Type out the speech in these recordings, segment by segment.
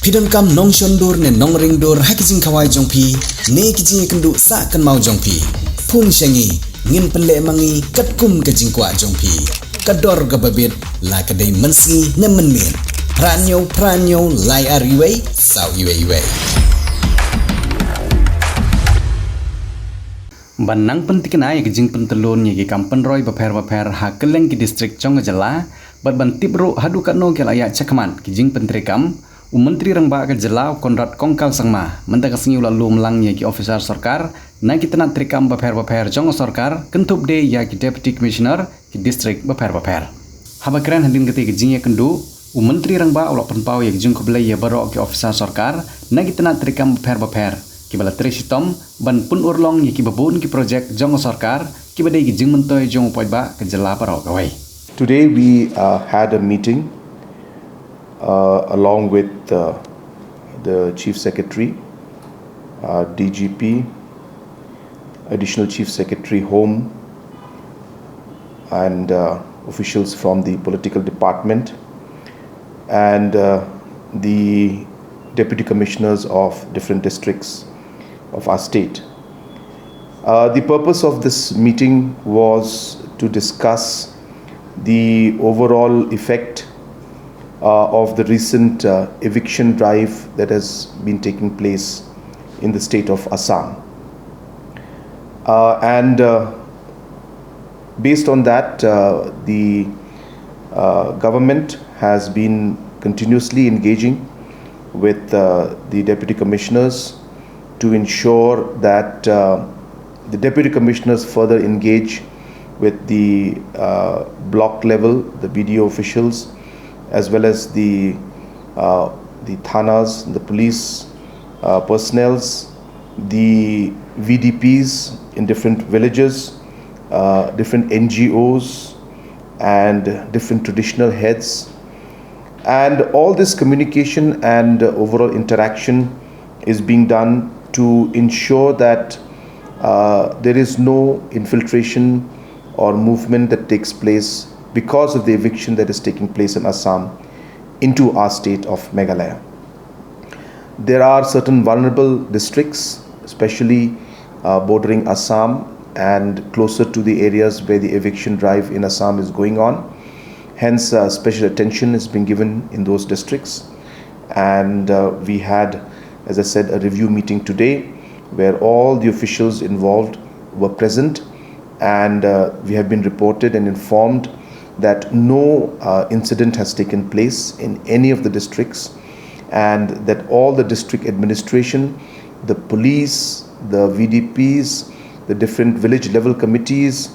Pidon kam nong shondur ne nong ringdur hakijing kawai jongpi ne Jingiakynduh sakan mau jongpi phun shangi ngin penle mangi katkum kajing kwa jongpi kador gababit la kadai mensi ne menir pranyo lai ariwei sau iwei Banang Pyntikna yang jing pentelun yang kam Pynroi Pynroi hakeleng ki distrik jong jela bat bantibro hadu katno kel ayak cakman ki jing pentrikam Myntri Rangbah ke jela konrat kongkal sangma mentak sengiu lalu melang ki officer Sorkar na kitna trikam Pynroi jong Sorkar kentup de ya ki deputy commissioner ki distrik Pynroi habakran handin kete ki Jingiakynduh Myntri Rangbah ulok penpau yang jing kublai ya barok ki officer Sorkar na kitna trikam Pynroi ki bala tresitom ban pun urlong ki babun ki project jong Sorkar ki badai ki jing mentoy jong poiba ke jela barok awai. Today we had a meeting along with the Chief Secretary, DGP, Additional Chief Secretary Home, and officials from the political department and the Deputy Commissioners of different districts of our state. The purpose of this meeting was to discuss the overall effect of the recent eviction drive that has been taking place in the state of Assam. And based on that, the government has been continuously engaging with the Deputy Commissioners to ensure that the Deputy Commissioners further engage with the block level, the BDO officials, as well as the thanas, the police personnels, the VDPs in different villages, different NGOs, and different traditional heads. And all this communication and overall interaction is being done to ensure that there is no infiltration or movement that takes place because of the eviction that is taking place in Assam into our state of Meghalaya. There are certain vulnerable districts, especially bordering Assam and closer to the areas where the eviction drive in Assam is going on. Hence, special attention is being given in those districts. And we had, as I said, a review meeting today where all the officials involved were present, and we have been reported and informed that no incident has taken place in any of the districts, and that all the district administration, the police, the VDPs, the different village level committees,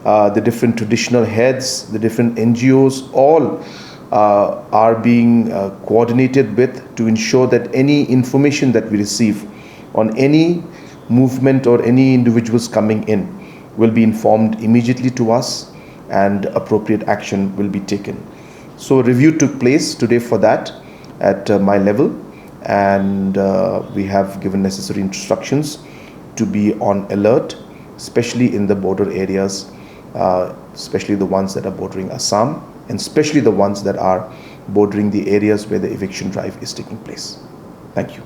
the different traditional heads, the different NGOs, all are being coordinated with to ensure that any information that we receive on any movement or any individuals coming in will be informed immediately to us and appropriate action will be taken. So a review took place today for that at my level, and we have given necessary instructions to be on alert, especially in the border areas, especially the ones that are bordering Assam, and especially the ones that are bordering the areas where the eviction drive is taking place. Thank you.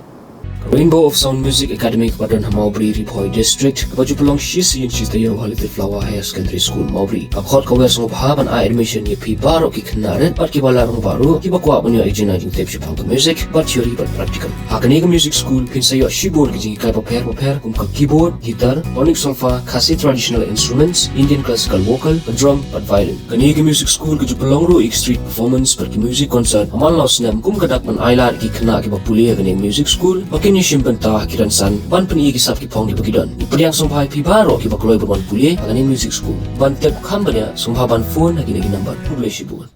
Rainbow of Sound Music Academy Padon Maubri Bhoi District Bajupulong Shisi Chis the Yellow Holiday Flower Higher Secondary School Maubri Akhot Kawer Sngewbha ban admission ye pi baro ki knaret pat ki balarong baro ki bakwa bunyo ijina jing tep shipang music but theory but practical Hakaniga Music School pinsayo shibor ki jing kai paper kum ka keyboard guitar onyx solfa khasi traditional instruments Indian classical vocal drum but violin Kaniga Music School ki jupulong ro street performance per ki music concert amal law snam kum kadak ban ailar ki khna ki bapuli Kaniga Music School Nishin bynta kiran san ban pen igi sap ki pong di bagidon ipriang songpai pi baro ki bakloi ban puli agani music school ban tep khambanya songpa ban phone agini number publish bu